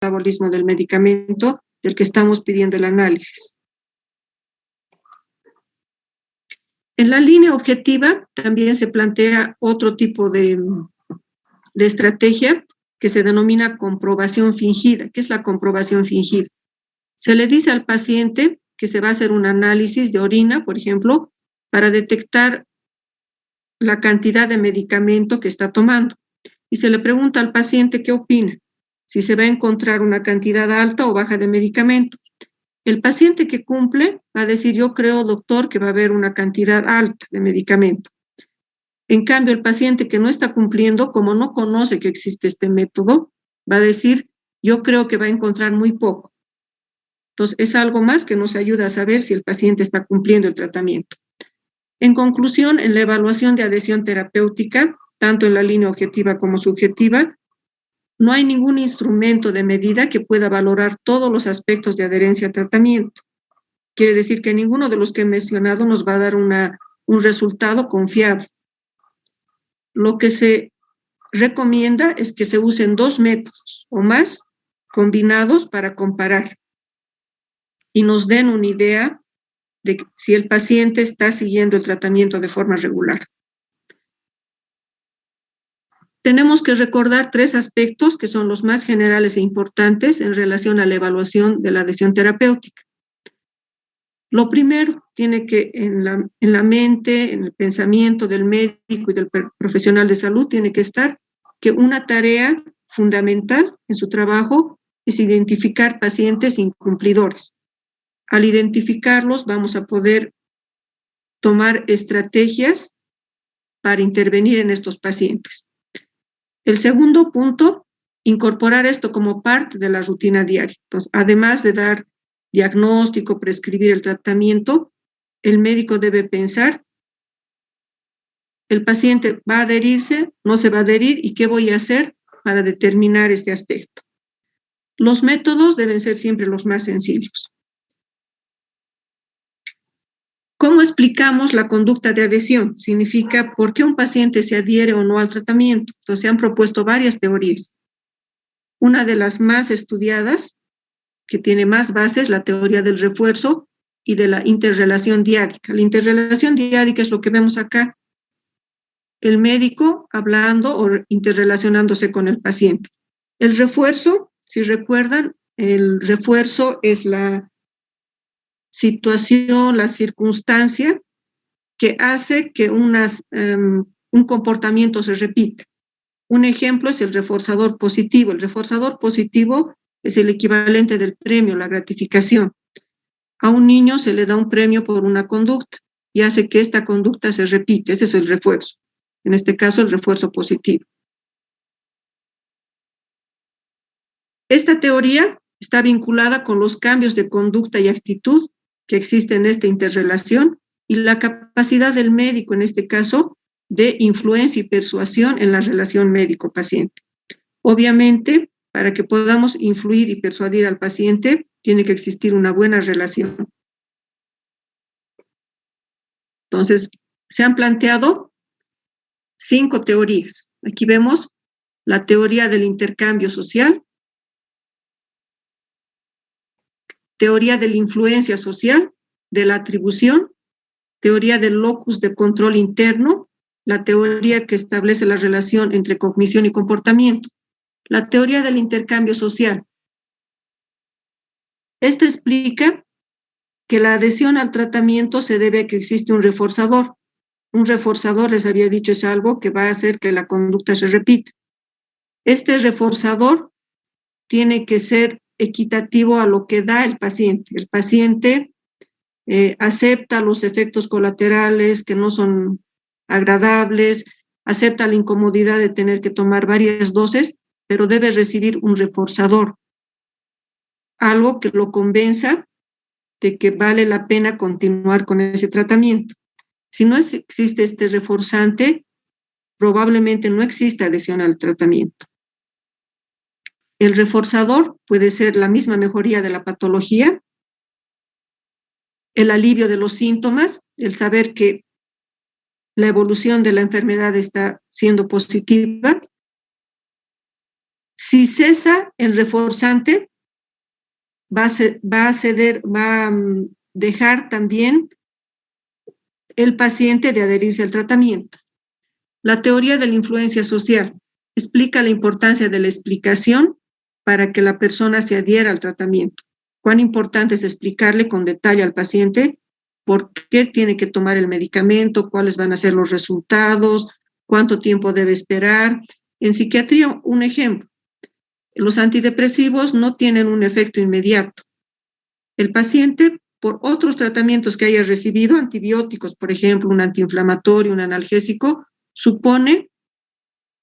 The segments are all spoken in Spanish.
metabolismo del medicamento del que estamos pidiendo el análisis. En la línea objetiva también se plantea otro tipo de estrategia que se denomina comprobación fingida. ¿Qué es la comprobación fingida? Se le dice al paciente que se va a hacer un análisis de orina, por ejemplo, para detectar la cantidad de medicamento que está tomando. Y se le pregunta al paciente qué opina, si se va a encontrar una cantidad alta o baja de medicamento. El paciente que cumple va a decir, yo creo, doctor, que va a haber una cantidad alta de medicamento. En cambio, el paciente que no está cumpliendo, como no conoce que existe este método, va a decir, yo creo que va a encontrar muy poco. Entonces, es algo más que nos ayuda a saber si el paciente está cumpliendo el tratamiento. En conclusión, en la evaluación de adhesión terapéutica, tanto en la línea objetiva como subjetiva, no hay ningún instrumento de medida que pueda valorar todos los aspectos de adherencia al tratamiento. Quiere decir que ninguno de los que he mencionado nos va a dar un resultado confiable. Lo que se recomienda es que se usen 2 métodos o más combinados para comparar y nos den una idea de si el paciente está siguiendo el tratamiento de forma regular. Tenemos que recordar 3 aspectos que son los más generales e importantes en relación a la evaluación de la adhesión terapéutica. Lo primero, tiene que en la mente, en el pensamiento del médico y del profesional de salud, tiene que estar que una tarea fundamental en su trabajo es identificar pacientes incumplidores. Al identificarlos, vamos a poder tomar estrategias para intervenir en estos pacientes. El segundo punto, incorporar esto como parte de la rutina diaria. Entonces, además de dar diagnóstico, prescribir el tratamiento, el médico debe pensar, el paciente va a adherirse, no se va a adherir, y qué voy a hacer para determinar este aspecto. Los métodos deben ser siempre los más sencillos. ¿Cómo explicamos la conducta de adhesión? Significa por qué un paciente se adhiere o no al tratamiento. Entonces, se han propuesto varias teorías. Una de las más estudiadas, que tiene más bases, la teoría del refuerzo y de la interrelación diádica. La interrelación diádica es lo que vemos acá. El médico hablando o interrelacionándose con el paciente. El refuerzo, si recuerdan, el refuerzo es la situación, la circunstancia que hace que un comportamiento se repita. Un ejemplo es el reforzador positivo. El reforzador positivo es el equivalente del premio, la gratificación. A un niño se le da un premio por una conducta y hace que esta conducta se repite. Ese es el refuerzo. En este caso, el refuerzo positivo. Esta teoría está vinculada con los cambios de conducta y actitud que existen en esta interrelación y la capacidad del médico, en este caso, de influencia y persuasión en la relación médico-paciente. Obviamente, para que podamos influir y persuadir al paciente, tiene que existir una buena relación. Entonces, se han planteado 5 teorías. Aquí vemos la teoría del intercambio social, teoría de la influencia social, de la atribución, teoría del locus de control interno, la teoría que establece la relación entre cognición y comportamiento, la teoría del intercambio social. Esta explica que la adhesión al tratamiento se debe a que existe un reforzador. Un reforzador, les había dicho, es algo que va a hacer que la conducta se repita. Este reforzador tiene que ser equitativo a lo que da el paciente. El paciente acepta los efectos colaterales que no son agradables, acepta la incomodidad de tener que tomar varias dosis, pero debe recibir un reforzador, algo que lo convenza de que vale la pena continuar con ese tratamiento. Si no existe este reforzante, probablemente no exista adhesión al tratamiento. El reforzador puede ser la misma mejoría de la patología, el alivio de los síntomas, el saber que la evolución de la enfermedad está siendo positiva. Si cesa el reforzante, va a dejar también el paciente de adherirse al tratamiento. La teoría de la influencia social explica la importancia de la explicación para que la persona se adhiera al tratamiento. Cuán importante es explicarle con detalle al paciente por qué tiene que tomar el medicamento, cuáles van a ser los resultados, cuánto tiempo debe esperar. En psiquiatría, un ejemplo, los antidepresivos no tienen un efecto inmediato. El paciente, por otros tratamientos que haya recibido, antibióticos, por ejemplo, un antiinflamatorio, un analgésico, supone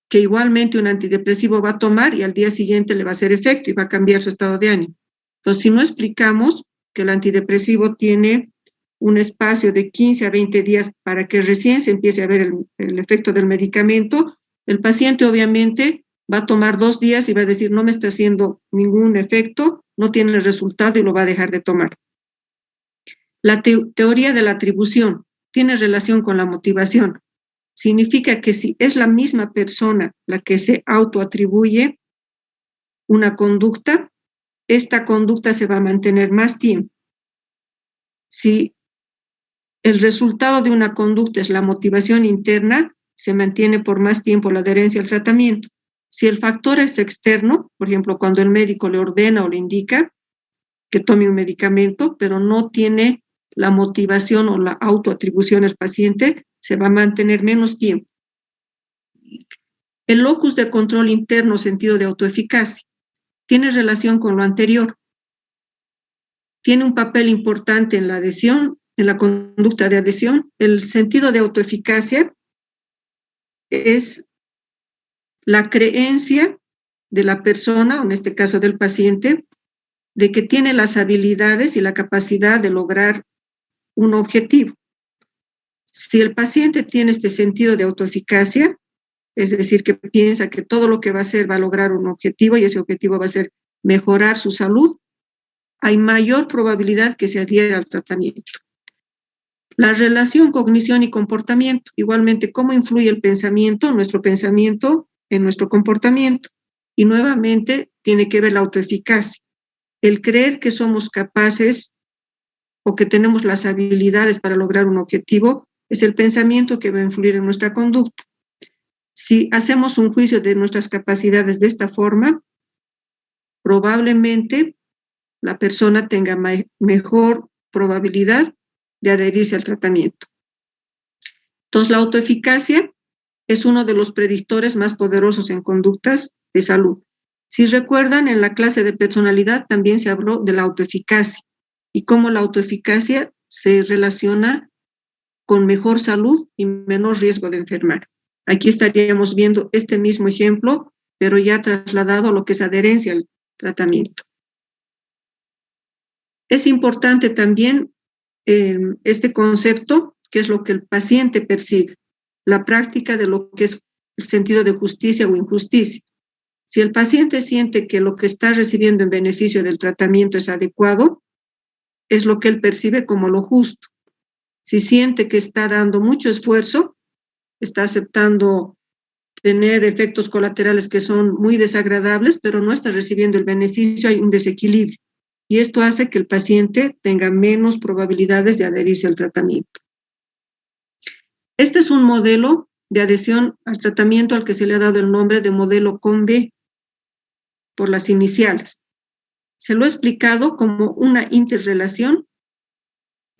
que igualmente un antidepresivo va a tomar y al día siguiente le va a hacer efecto y va a cambiar su estado de ánimo. Entonces, si no explicamos que el antidepresivo tiene un espacio de 15 a 20 días para que recién se empiece a ver el efecto del medicamento, el paciente obviamente va a tomar 2 días y va a decir, no me está haciendo ningún efecto, no tiene el resultado y lo va a dejar de tomar. La teoría de la atribución tiene relación con la motivación. Significa que si es la misma persona la que se autoatribuye una conducta, esta conducta se va a mantener más tiempo. Si el resultado de una conducta es la motivación interna, se mantiene por más tiempo la adherencia al tratamiento. Si el factor es externo, por ejemplo, cuando el médico le ordena o le indica que tome un medicamento, pero no tiene la motivación o la autoatribución al paciente, se va a mantener menos tiempo. El locus de control interno, sentido de autoeficacia, tiene relación con lo anterior. Tiene un papel importante en la adhesión, en la conducta de adhesión. El sentido de autoeficacia es la creencia de la persona, o en este caso del paciente, de que tiene las habilidades y la capacidad de lograr un objetivo. Si el paciente tiene este sentido de autoeficacia, es decir, que piensa que todo lo que va a hacer va a lograr un objetivo y ese objetivo va a ser mejorar su salud, hay mayor probabilidad que se adhiera al tratamiento. La relación cognición y comportamiento, igualmente, cómo influye el pensamiento, nuestro pensamiento en nuestro comportamiento. Y nuevamente tiene que ver la autoeficacia. El creer que somos capaces o que tenemos las habilidades para lograr un objetivo es el pensamiento que va a influir en nuestra conducta. Si hacemos un juicio de nuestras capacidades de esta forma, probablemente la persona tenga mejor probabilidad de adherirse al tratamiento. Entonces, la autoeficacia es uno de los predictores más poderosos en conductas de salud. Si recuerdan, en la clase de personalidad también se habló de la autoeficacia y cómo la autoeficacia se relaciona con mejor salud y menor riesgo de enfermar. Aquí estaríamos viendo este mismo ejemplo, pero ya trasladado a lo que es adherencia al tratamiento. Es importante también este concepto, que es lo que el paciente percibe, la práctica de lo que es el sentido de justicia o injusticia. Si el paciente siente que lo que está recibiendo en beneficio del tratamiento es adecuado, es lo que él percibe como lo justo. Si siente que está dando mucho esfuerzo, está aceptando tener efectos colaterales que son muy desagradables, pero no está recibiendo el beneficio, hay un desequilibrio. Y esto hace que el paciente tenga menos probabilidades de adherirse al tratamiento. Este es un modelo de adhesión al tratamiento al que se le ha dado el nombre de modelo CONB por las iniciales. Se lo he explicado como una interrelación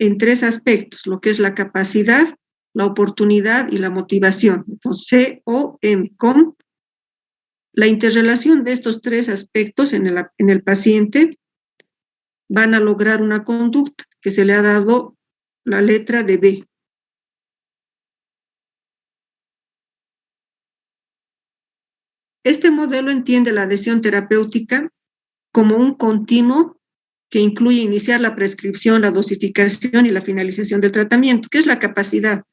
en 3 aspectos, lo que es la capacidad, la oportunidad y la motivación. Entonces, COM, COM. La interrelación de estos 3 aspectos en el paciente van a lograr una conducta que se le ha dado la letra de B. Este modelo entiende la adhesión terapéutica como un continuo que incluye iniciar la prescripción, la dosificación y la finalización del tratamiento, que es la capacidad.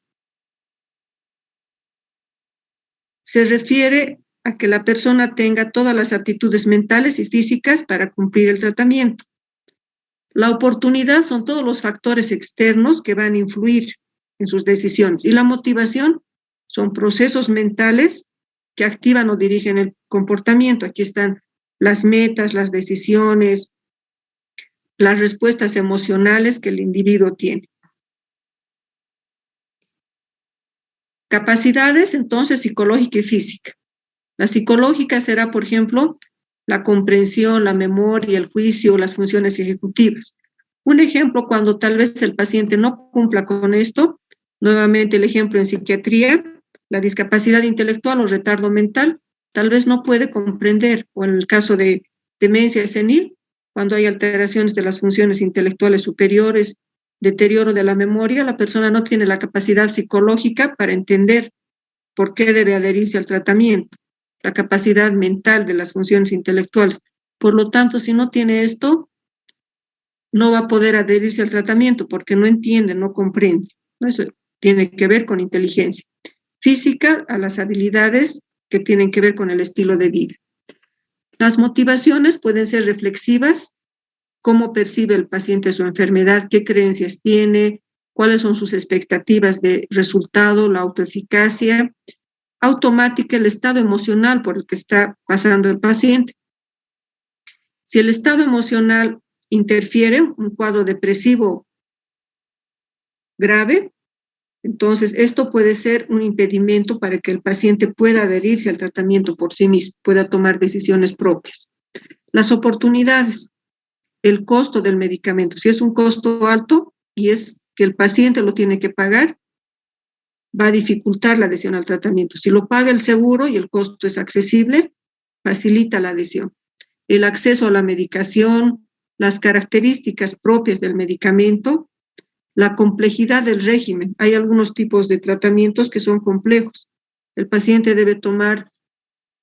Se refiere a que la persona tenga todas las aptitudes mentales y físicas para cumplir el tratamiento. La oportunidad son todos los factores externos que van a influir en sus decisiones. Y la motivación son procesos mentales que activan o dirigen el comportamiento. Aquí están las metas, las decisiones, las respuestas emocionales que el individuo tiene. Capacidades, entonces, psicológica y física. La psicológica será, por ejemplo, la comprensión, la memoria, el juicio, las funciones ejecutivas. Un ejemplo, cuando tal vez el paciente no cumpla con esto, nuevamente el ejemplo en psiquiatría, la discapacidad intelectual o retardo mental, tal vez no puede comprender, o en el caso de demencia senil, cuando hay alteraciones de las funciones intelectuales superiores, deterioro de la memoria, la persona no tiene la capacidad psicológica para entender por qué debe adherirse al tratamiento, la capacidad mental de las funciones intelectuales. Por lo tanto, si no tiene esto, no va a poder adherirse al tratamiento porque no entiende, no comprende. Eso tiene que ver con inteligencia. Física, a las habilidades que tienen que ver con el estilo de vida. Las motivaciones pueden ser reflexivas, cómo percibe el paciente su enfermedad, qué creencias tiene, cuáles son sus expectativas de resultado, la autoeficacia. Automática, el estado emocional por el que está pasando el paciente. Si el estado emocional interfiere, un cuadro depresivo grave, entonces esto puede ser un impedimento para que el paciente pueda adherirse al tratamiento por sí mismo, pueda tomar decisiones propias. Las oportunidades, el costo del medicamento. Si es un costo alto y es que el paciente lo tiene que pagar, va a dificultar la adhesión al tratamiento. Si lo paga el seguro y el costo es accesible, facilita la adhesión. El acceso a la medicación, las características propias del medicamento, la complejidad del régimen. Hay algunos tipos de tratamientos que son complejos. El paciente debe tomar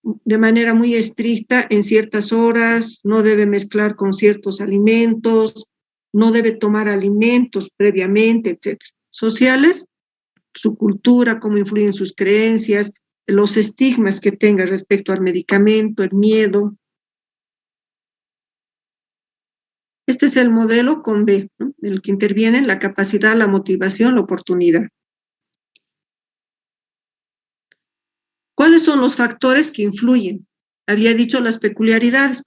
de manera muy estricta en ciertas horas, no debe mezclar con ciertos alimentos, no debe tomar alimentos previamente, etc. Sociales, su cultura, cómo influyen sus creencias, los estigmas que tenga respecto al medicamento, el miedo. Este es el modelo con B, ¿no? En el que intervienen la capacidad, la motivación, la oportunidad. ¿Cuáles son los factores que influyen? Había dicho las peculiaridades.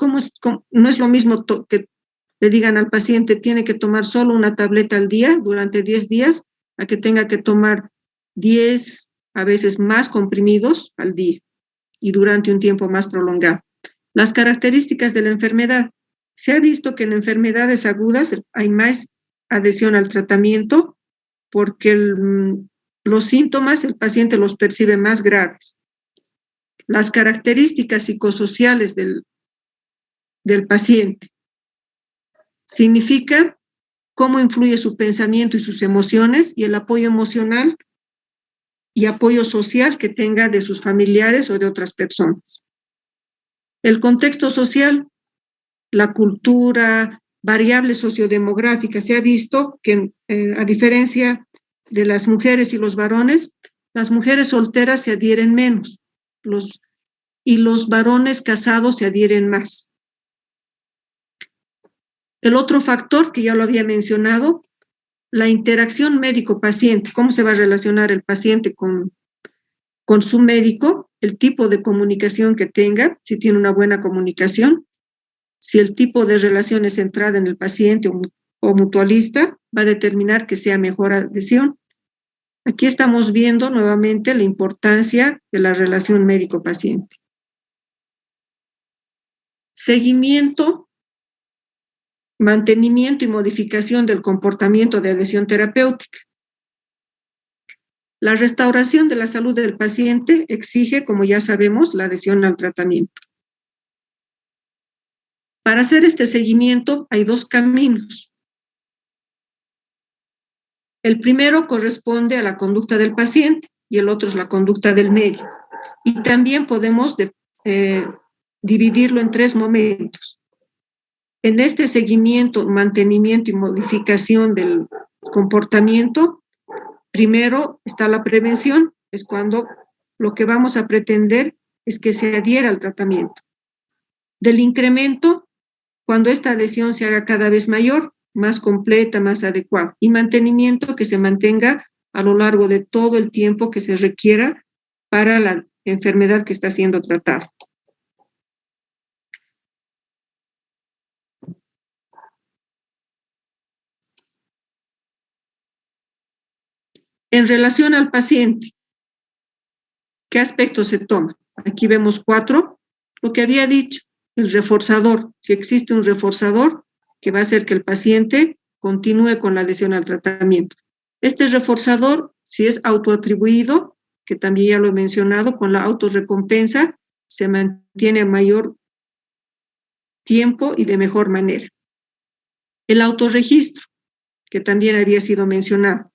No es lo mismo que le digan al paciente tiene que tomar solo una tableta al día durante 10 días a que tenga que tomar 10, a veces más comprimidos al día y durante un tiempo más prolongado. Las características de la enfermedad. Se ha visto que en enfermedades agudas hay más adhesión al tratamiento porque los síntomas el paciente los percibe más graves. Las características psicosociales del paciente. Significa cómo influye su pensamiento y sus emociones y el apoyo emocional y apoyo social que tenga de sus familiares o de otras personas. El contexto social, la cultura, variables sociodemográficas. Se ha visto que a diferencia de las mujeres y los varones, las mujeres solteras se adhieren menos y los varones casados se adhieren más. El otro factor que ya lo había mencionado, la interacción médico-paciente, cómo se va a relacionar el paciente con su médico, el tipo de comunicación que tenga, si tiene una buena comunicación, si el tipo de relación es centrada en el paciente o mutualista, va a determinar que sea mejor adhesión. Aquí estamos viendo nuevamente la importancia de la relación médico-paciente. Seguimiento, mantenimiento y modificación del comportamiento de adhesión terapéutica. La restauración de la salud del paciente exige, como ya sabemos, la adhesión al tratamiento. Para hacer este seguimiento hay dos caminos. El primero corresponde a la conducta del paciente y el otro es la conducta del médico. Y también podemos dividirlo en tres momentos. En este seguimiento, mantenimiento y modificación del comportamiento, primero está la prevención, es cuando lo que vamos a pretender es que se adhiera al tratamiento. Del incremento, cuando esta adhesión se haga cada vez mayor, más completa, más adecuada. Y mantenimiento, que se mantenga a lo largo de todo el tiempo que se requiera para enfermedad que está siendo tratada. En relación al paciente, ¿qué aspectos se toman? Aquí vemos 4. Lo que había dicho, el reforzador. Si existe un reforzador que va a hacer que el paciente continúe con la adhesión al tratamiento. Este reforzador, si es autoatribuido, que también ya lo he mencionado, con la autorrecompensa, se mantiene a mayor tiempo y de mejor manera. El autorregistro, que también había sido mencionado.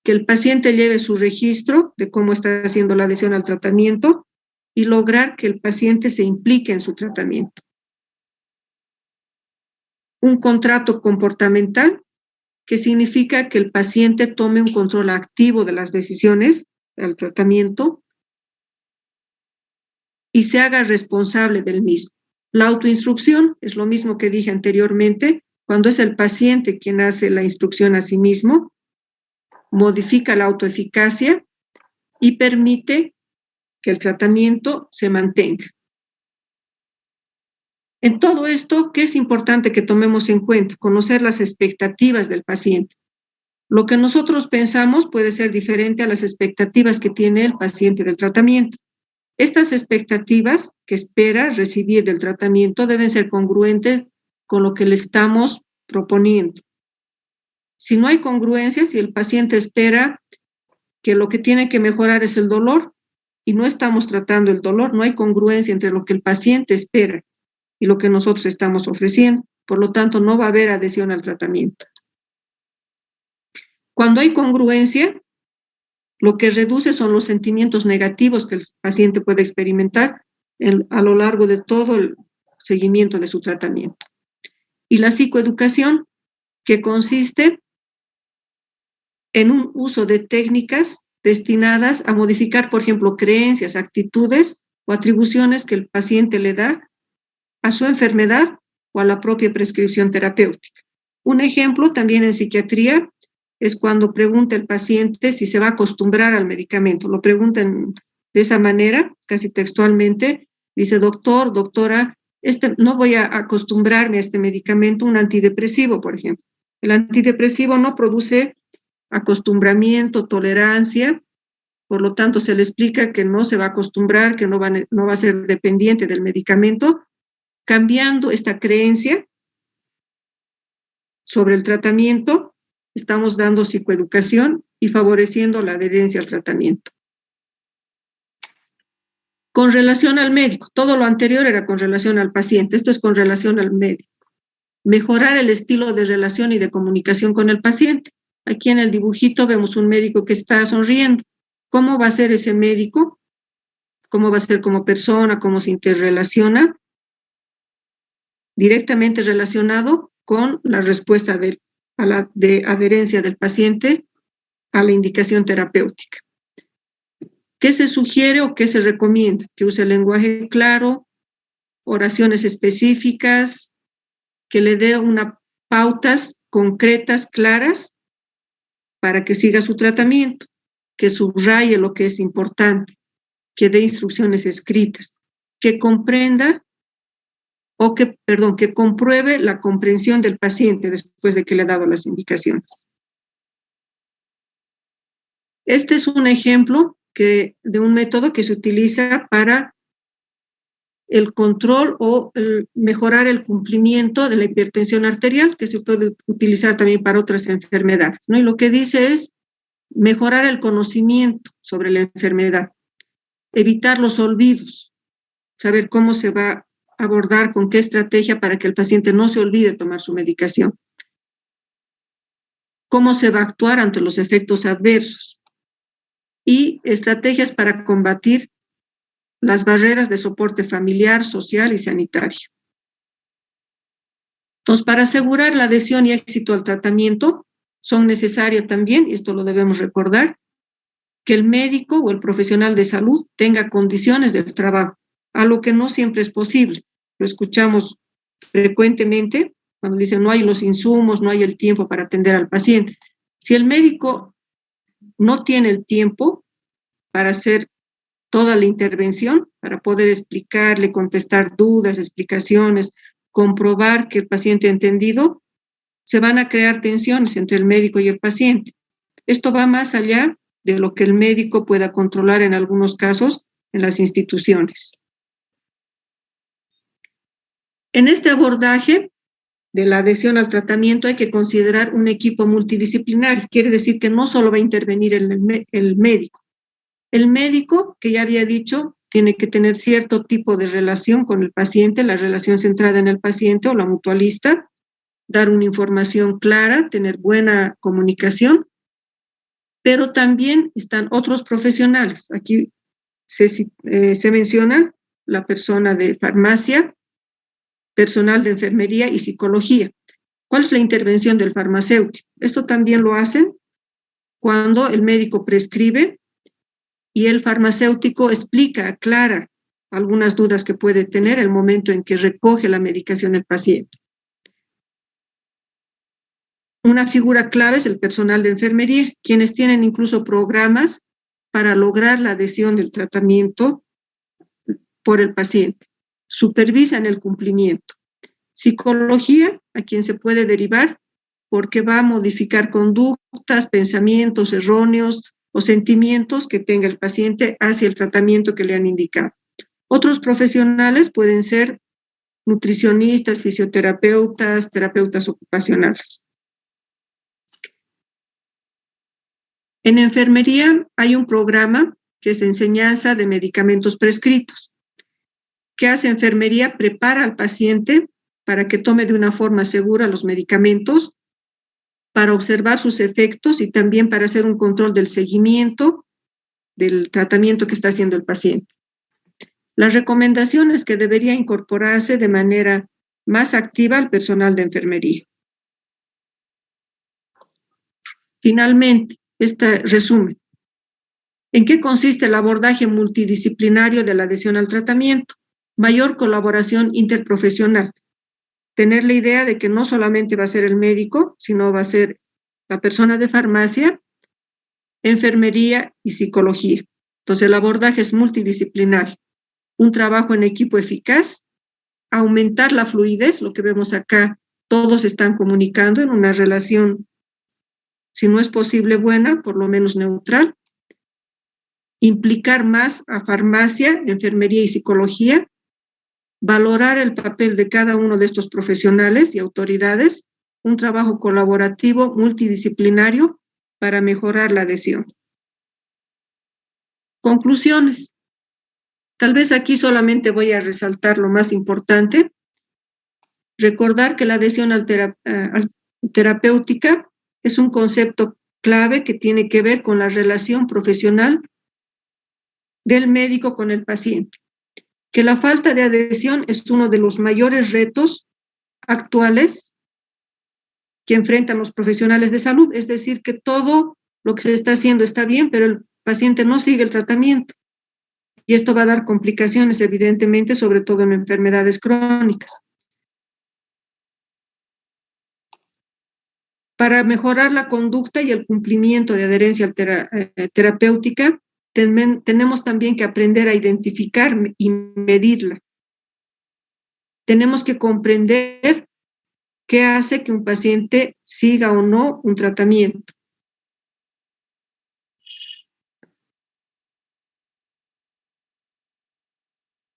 Que el paciente lleve su registro de cómo está haciendo la adhesión al tratamiento y lograr que el paciente se implique en su tratamiento. Un contrato comportamental, que significa que el paciente tome un control activo de las decisiones del tratamiento y se haga responsable del mismo. La autoinstrucción es lo mismo que dije anteriormente, cuando es el paciente quien hace la instrucción a sí mismo, modifica la autoeficacia y permite que el tratamiento se mantenga. En todo esto, ¿qué es importante que tomemos en cuenta? Conocer las expectativas del paciente. Lo que nosotros pensamos puede ser diferente a las expectativas que tiene el paciente del tratamiento. Estas expectativas que espera recibir del tratamiento deben ser congruentes con lo que le estamos proponiendo. Si no hay congruencia, si el paciente espera que lo que tiene que mejorar es el dolor y no estamos tratando el dolor, no hay congruencia entre lo que el paciente espera y lo que nosotros estamos ofreciendo. Por lo tanto, no va a haber adhesión al tratamiento. Cuando hay congruencia, lo que reduce son los sentimientos negativos que el paciente puede experimentar a lo largo de todo el seguimiento de su tratamiento. Y la psicoeducación, que consiste en un uso de técnicas destinadas a modificar, por ejemplo, creencias, actitudes o atribuciones que el paciente le da a su enfermedad o a la propia prescripción terapéutica. Un ejemplo también en psiquiatría es cuando pregunta el paciente si se va a acostumbrar al medicamento. Lo preguntan de esa manera, casi textualmente. Dice, doctor, doctora, no voy a acostumbrarme a este medicamento, un antidepresivo, por ejemplo. El antidepresivo no produce acostumbramiento, tolerancia, por lo tanto se le explica que no se va a acostumbrar, que no va a ser dependiente del medicamento, cambiando esta creencia sobre el tratamiento. Estamos dando psicoeducación y favoreciendo la adherencia al tratamiento. Con relación al médico, todo lo anterior era con relación al paciente, esto es con relación al médico. Mejorar el estilo de relación y de comunicación con el paciente. Aquí en el dibujito vemos un médico que está sonriendo. ¿Cómo va a ser ese médico? ¿Cómo va a ser como persona? ¿Cómo se interrelaciona? Directamente relacionado con la respuesta de adherencia del paciente a la indicación terapéutica. ¿Qué se sugiere o qué se recomienda? Que use el lenguaje claro, oraciones específicas, que le dé unas pautas concretas, claras, para que siga su tratamiento, que subraye lo que es importante, que dé instrucciones escritas, que comprenda que compruebe la comprensión del paciente después de que le ha dado las indicaciones. Este es un ejemplo de un método que se utiliza para el control o mejorar el cumplimiento de la hipertensión arterial, que se puede utilizar también para otras enfermedades, ¿no? Y lo que dice es mejorar el conocimiento sobre la enfermedad, evitar los olvidos, saber cómo se va a abordar, con qué estrategia para que el paciente no se olvide tomar su medicación, cómo se va a actuar ante los efectos adversos y estrategias para combatir las barreras de soporte familiar, social y sanitario. Entonces, para asegurar la adhesión y éxito al tratamiento, son necesarios también, y esto lo debemos recordar, que el médico o el profesional de salud tenga condiciones del trabajo, algo que no siempre es posible. Lo escuchamos frecuentemente cuando dicen no hay los insumos, no hay el tiempo para atender al paciente. Si el médico no tiene el tiempo para hacer toda la intervención para poder explicarle, contestar dudas, explicaciones, comprobar que el paciente ha entendido, se van a crear tensiones entre el médico y el paciente. Esto va más allá de lo que el médico pueda controlar en algunos casos en las instituciones. En este abordaje de la adhesión al tratamiento hay que considerar un equipo multidisciplinario. Quiere decir que no solo va a intervenir el médico. El médico, que ya había dicho, tiene que tener cierto tipo de relación con el paciente, la relación centrada en el paciente o la mutualista, dar una información clara, tener buena comunicación, pero también están otros profesionales. Aquí se menciona la persona de farmacia, personal de enfermería y psicología. ¿Cuál es la intervención del farmacéutico? Esto también lo hacen cuando el médico prescribe y el farmacéutico explica, aclara algunas dudas que puede tener el momento en que recoge la medicación el paciente. Una figura clave es el personal de enfermería, quienes tienen incluso programas para lograr la adhesión del tratamiento por el paciente. Supervisan el cumplimiento. Psicología, a quien se puede derivar porque va a modificar conductas, pensamientos erróneos o sentimientos que tenga el paciente hacia el tratamiento que le han indicado. Otros profesionales pueden ser nutricionistas, fisioterapeutas, terapeutas ocupacionales. En enfermería hay un programa que es enseñanza de medicamentos prescritos. ¿Qué hace enfermería? Prepara al paciente para que tome de una forma segura los medicamentos, para observar sus efectos y también para hacer un control del seguimiento del tratamiento que está haciendo el paciente. Las recomendaciones que debería incorporarse de manera más activa al personal de enfermería. Finalmente, este resumen. ¿En qué consiste el abordaje multidisciplinario de la adhesión al tratamiento? Mayor colaboración interprofesional. Tener la idea de que no solamente va a ser el médico, sino va a ser la persona de farmacia, enfermería y psicología. Entonces, el abordaje es multidisciplinario. Un trabajo en equipo eficaz, aumentar la fluidez, lo que vemos acá, todos están comunicando en una relación, si no es posible buena, por lo menos neutral. Implicar más a farmacia, enfermería y psicología, valorar el papel de cada uno de estos profesionales y autoridades, un trabajo colaborativo multidisciplinario para mejorar la adhesión. Conclusiones. Tal vez aquí solamente voy a resaltar lo más importante. Recordar que la adhesión terapéutica es un concepto clave que tiene que ver con la relación profesional del médico con el paciente. Que la falta de adhesión es uno de los mayores retos actuales que enfrentan los profesionales de salud, es decir, que todo lo que se está haciendo está bien, pero el paciente no sigue el tratamiento. Y esto va a dar complicaciones, evidentemente, sobre todo en enfermedades crónicas. Para mejorar la conducta y el cumplimiento de adherencia terapéutica, tenemos también que aprender a identificar y medirla. Tenemos que comprender qué hace que un paciente siga o no un tratamiento.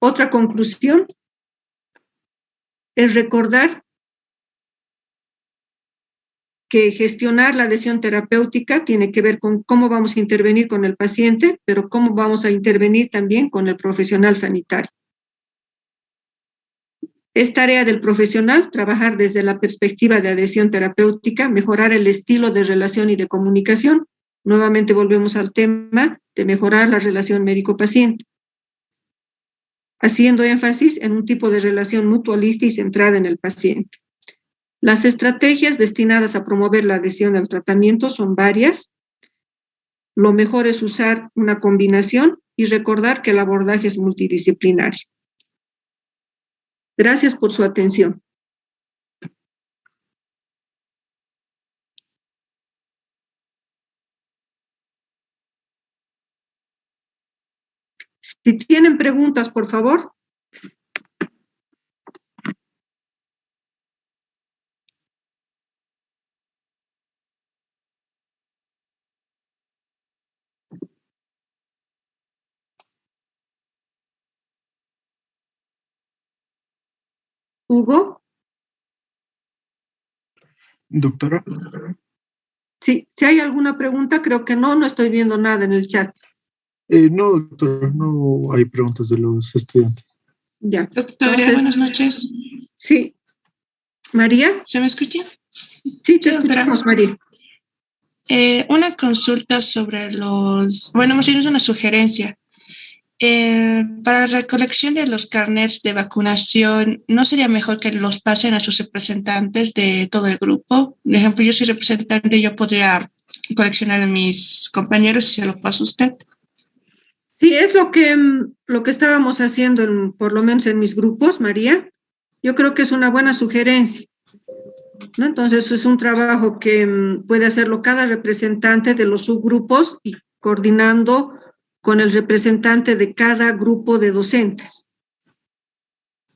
Otra conclusión es recordar que gestionar la adhesión terapéutica tiene que ver con cómo vamos a intervenir con el paciente, pero cómo vamos a intervenir también con el profesional sanitario. Es tarea del profesional trabajar desde la perspectiva de adhesión terapéutica, mejorar el estilo de relación y de comunicación. Nuevamente volvemos al tema de mejorar la relación médico-paciente, haciendo énfasis en un tipo de relación mutualista y centrada en el paciente. Las estrategias destinadas a promover la adhesión al tratamiento son varias. Lo mejor es usar una combinación y recordar que el abordaje es multidisciplinario. Gracias por su atención. Si tienen preguntas, por favor. Hugo. Doctora. Sí, si hay alguna pregunta, creo que no estoy viendo nada en el chat. No, doctora, no hay preguntas de los estudiantes. Ya. Doctora, Entonces, buenas noches. Sí. ¿María? ¿Se me escucha? Sí, te Sí, doctora. escuchamos, María. Una consulta sobre más bien es una sugerencia. Para la recolección de los carnets de vacunación, ¿no sería mejor que los pasen a sus representantes de todo el grupo? Por ejemplo, yo soy representante, yo podría coleccionar de mis compañeros y se lo paso a usted. Sí, es lo que estábamos haciendo, por lo menos en mis grupos, María. Yo creo que es una buena sugerencia, ¿no? Entonces, es un trabajo que puede hacerlo cada representante de los subgrupos y coordinando con el representante de cada grupo de docentes.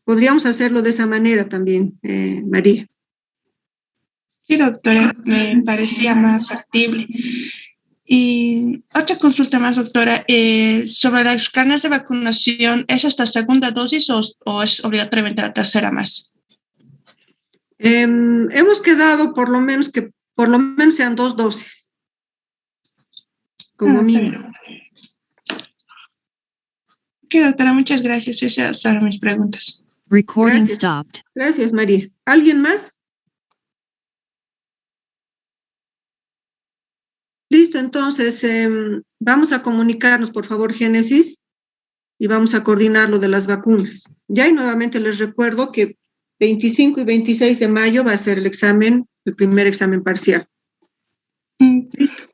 Podríamos hacerlo de esa manera también, María. Sí, doctora, me parecía más factible. Y otra consulta más, doctora, sobre las carnes de vacunación, ¿es hasta segunda dosis o es obligatoriamente la tercera más? Hemos quedado por lo menos que por lo menos sean 2 dosis, como mínimo. Ok, doctora, muchas gracias. Esas eran mis preguntas. Recording Gracias. stopped. Gracias, María. ¿Alguien más? Listo, entonces vamos a comunicarnos, por favor, Génesis, y vamos a coordinar lo de las vacunas. Ya, y nuevamente les recuerdo que 25 y 26 de mayo va a ser el primer examen parcial. Listo.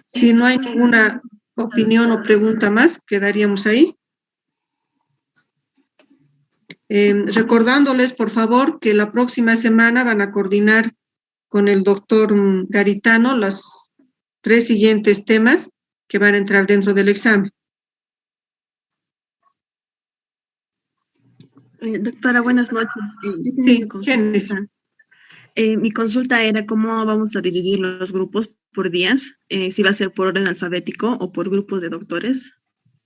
Si no hay ninguna opinión o pregunta más, quedaríamos ahí. Recordándoles, por favor, que la próxima semana van a coordinar con el doctor Garitano los 3 siguientes temas que van a entrar dentro del examen. Doctora, buenas noches. Yo tenía Sí, una consulta. Génesis. Mi consulta era cómo vamos a dividir los grupos por días, si va a ser por orden alfabético o por grupos de doctores.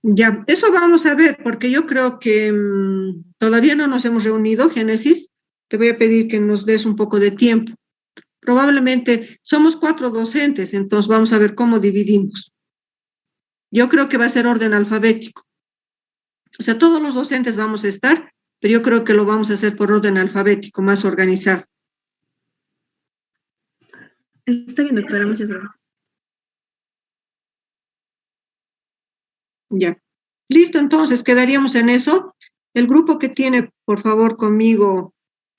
Ya, eso vamos a ver, porque yo creo que todavía no nos hemos reunido, Génesis. Te voy a pedir que nos des un poco de tiempo. Probablemente somos 4 docentes, entonces vamos a ver cómo dividimos. Yo creo que va a ser orden alfabético. O sea, todos los docentes vamos a estar, pero yo creo que lo vamos a hacer por orden alfabético, más organizado. Está bien, doctora, muchas gracias. Ya. Listo, entonces quedaríamos en eso. El grupo que tiene, por favor, conmigo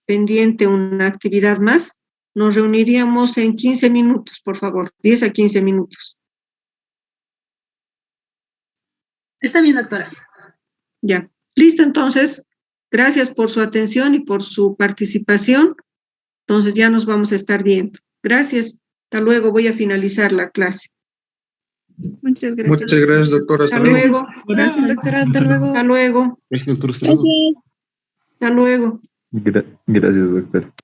pendiente una actividad más, nos reuniríamos en 15 minutos, por favor, 10 a 15 minutos. Está bien, doctora. Ya. Listo, entonces, gracias por su atención y por su participación. Entonces ya nos vamos a estar viendo. Gracias. Hasta luego. Voy a finalizar la clase. Muchas gracias. Muchas gracias, doctora. Hasta luego. Gracias, doctora. Hasta luego. Hasta luego. Gracias, doctora. Hasta luego. Hasta luego. Gracias, doctor.